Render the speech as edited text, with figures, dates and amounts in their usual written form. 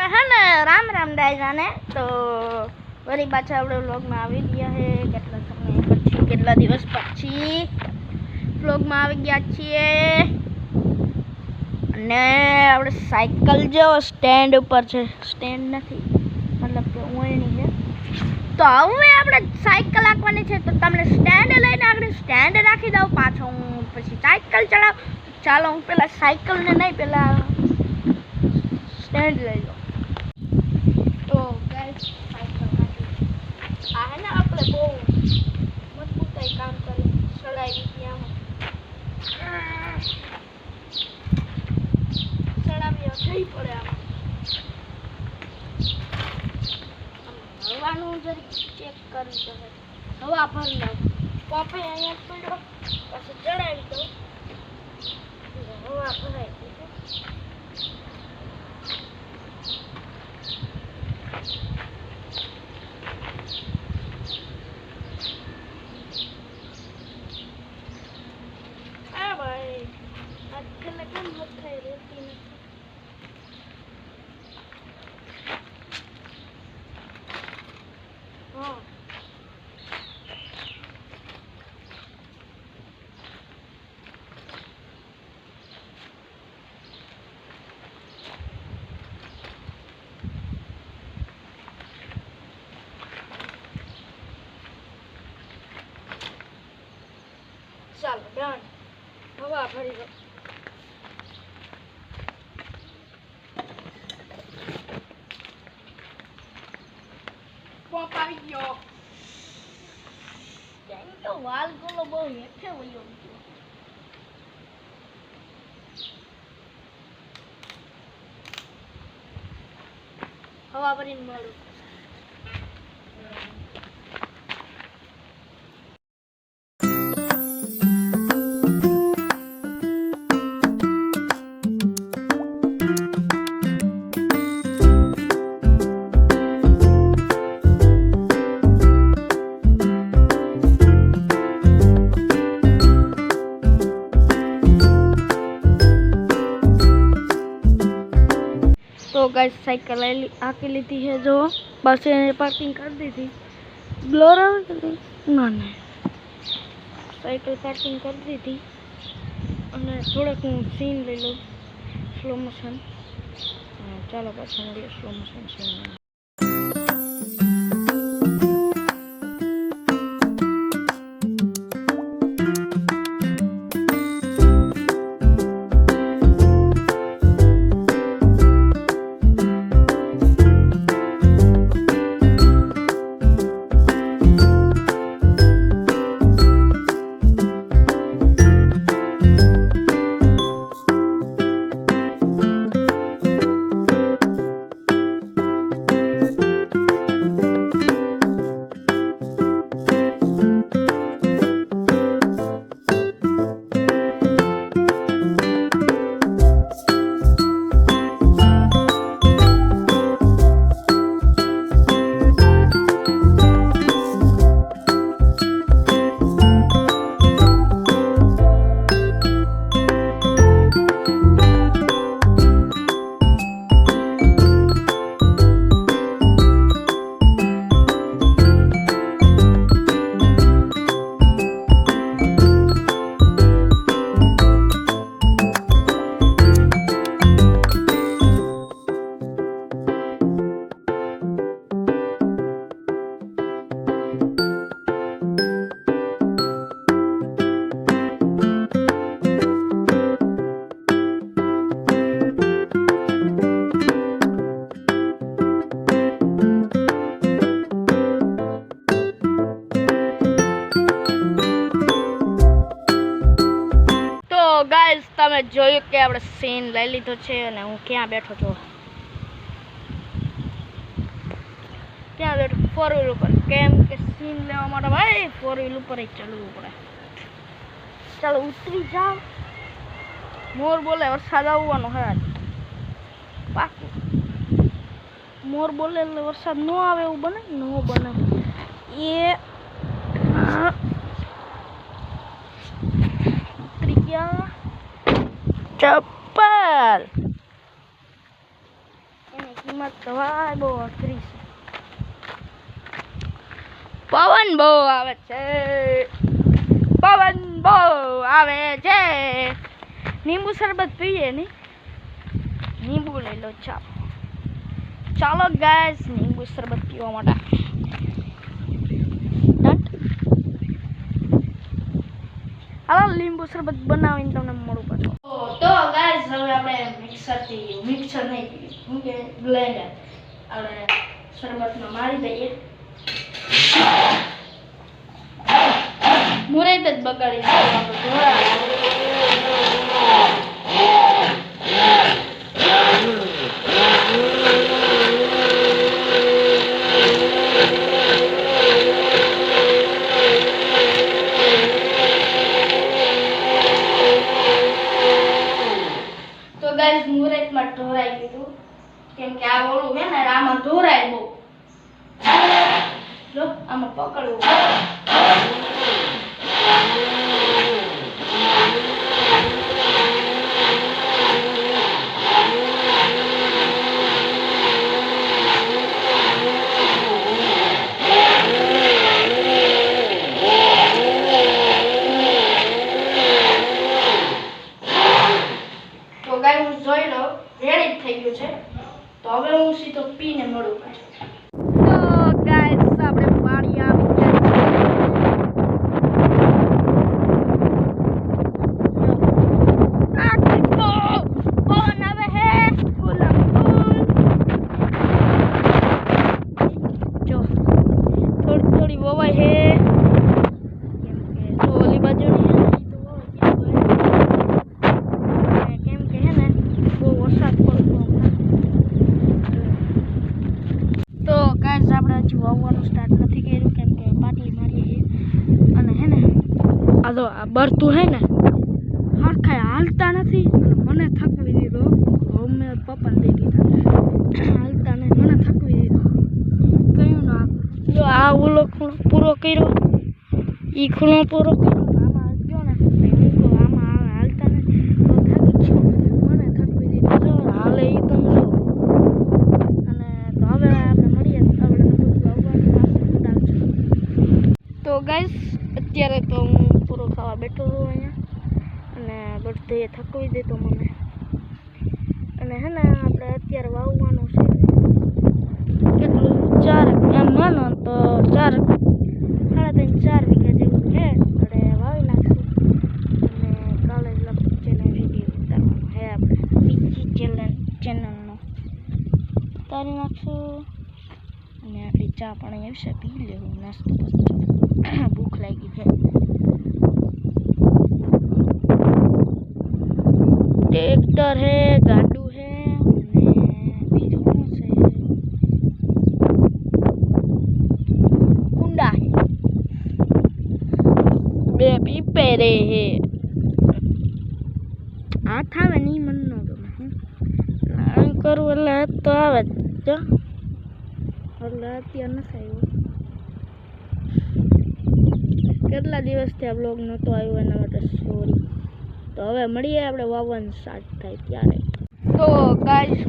है ना राम राम दायजाने तो वरी पाछा આપણે વ્લોગમાં આવી ગયા છે કેટલા સમય પછી કેટલા દિવસ પછી વ્લોગમાં આવી ગયા છીએ અને આપણે સાયકલ જો સ્ટેન્ડ ઉપર છે સ્ટેન્ડ નથી મતલબ કે ઓળણી છે તો હવે આપણે સાયકલ રાખવાની છે તો તમને સ્ટેન્ડ લઈને આપણે સ્ટેન્ડ રાખી દઉં પાછો હું પછી સાયકલ ચલાવ ચાલો હું પેલા સાયકલ ને નહીં પેલા स्टैंड ले लो तो गाइस साइकिल आ है ना આપણે બહુ મજબૂતાઈ કામ કરે સડાઈ ત્યાં સડાવી થઈ પડે આમ હવાનું જરી ચેક કરી દો હવા ભરી લો પંપે અહીંયા પડ્યો પછી ચડાવી દો હવા ભરાઈ ગઈ ચાલો ડન હવા ભરી દો પંપ આવી ગયો તો વાલ ગોલો બહુ હેઠે વયો ગયો હવા ભરીને મળું तो गाइस साइकिल आके लेती है जो बस ने पार्किंग कर दी थी ब्लोर ना नहीं साइकिल पार्किंग कर दी थी અને થોડોક હું સીન લઈ લઉં સ્લો મોશન ચાલો પાછા મળીએ સ્લો મોશન સીન ગાઈસ તમે જોયું કે આપણે સીન લઈ લીધો છે અને હું ક્યાં બેઠો છું ક્યાં બેઠો ફોર વ્હીલ ઉપર કેમ કે સીન લેવા માટે ભાઈ ફોર વ્હીલ ઉપર જ ચાલવું પડે ચાલો ઉતરી જાઓ મોર બોલે વરસાદ આવવાનો હે પાકું મોર બોલે એટલે વરસાદ ન આવે એવું બને ન બને એ ઉતરી ગયા चप्पल એમાં તો ભાઈ બહુ અઘરી છે. પવન બહુ આવે છે, પવન બહુ આવે છે. લીંબુ શરબત પીએ ને, લીંબુ લઈ લો. ચાલો ગાઈસ લીંબુ શરબત પીવા માટે. હાલો લીંબુ શરબત બનાવીને તમને મળું પાછું. તો ગાઈસ હવે આપણે મિક્સર નહીં પીએ, શું કે બ્લેન્ડર આપણે શરબતમાં મારી દઈએ. મુરત જ બગાડી તો ગાઈસ મુરતમાં ઢોરાઈ ગયું, કેમ કે આ ઓળું હે ને આમાં ઢોરાય બહુ. જો આમાં પકડવું. તો ગાઈસ હું જોઈ લો રેડી થઈ ગયું છે. તો હવે હું સીધો પીને મળું પાછું. તો ગાઈસ આપણે પાણી આવી ગયા છે. પવન આવે હે ફૂલમ ફૂલ. જો થોડી થોડી વવાય હે, કેમ કે જો ઓલી બાજુ કેમ કે હે ને બહુ વરસાદ પડતો. તો ગાઈસ આપણે હજી વાવવાનું સ્ટાર્ટ નથી કર્યું, કેમ કે પાટલી મારીએ અને હે ને આ તો આ બરતું હે ને હરખાય હાલતા નથી. મને થકવી દીધો. મેં પપ્પાને દઈ દીધા હાલતા ને મને થકવી દીધો. કયું ના જો આ ઓલો ખૂણો પૂરો કર્યો, ઈ ખૂણો પૂરો કર્યો, આમાં ગયો ને હું આમાં હાલતા ને તો થાકી ગયો. મને થકવી દીધો. જો હાલે એ તમે જો. અને તો હવે આપણે મળીએ. આપણે બધું આવવાનું ડાલશું. તો ગાઈસ અત્યારે તો હું પૂરો ખાવા બેઠો છું અહીંયા, અને બધે થકવી દીધો મને. અને હે ને આપણે અત્યારે વાવવાનું છે કેટલું 4 એમ માનો તો 4 3.5 4 વીઘા જેવું છે. આપણે વાવી નાખશું અને કાલે જ લગભગ ચેનલ વિડીયો ઉતારવાનો હે. આપણે બીજી ચેનલનો ઉતારી નાખશું અને આપણી ચા પાણી આવશે પી લેવું. નાસ્તો ભૂખ લાગી છે. ટ્રેક્ટર હે, ગાડું હે અને બીજું શું છે, કુંડા હે, 2 પીપેરે હે. હાથ આવે નહીં મન ન ગમે. આમ કરું એટલે હાથ તો આવે જ. જો એટલે અત્યારે નથી આવ્યો. કેટલા દિવસથી આ બ્લોગ નહોતો આવ્યો એના માટે સોરી. તો હવે મળીએ આપણે વાવવાનું સ્ટાર્ટ થાય ત્યારે. તો ગાઈસ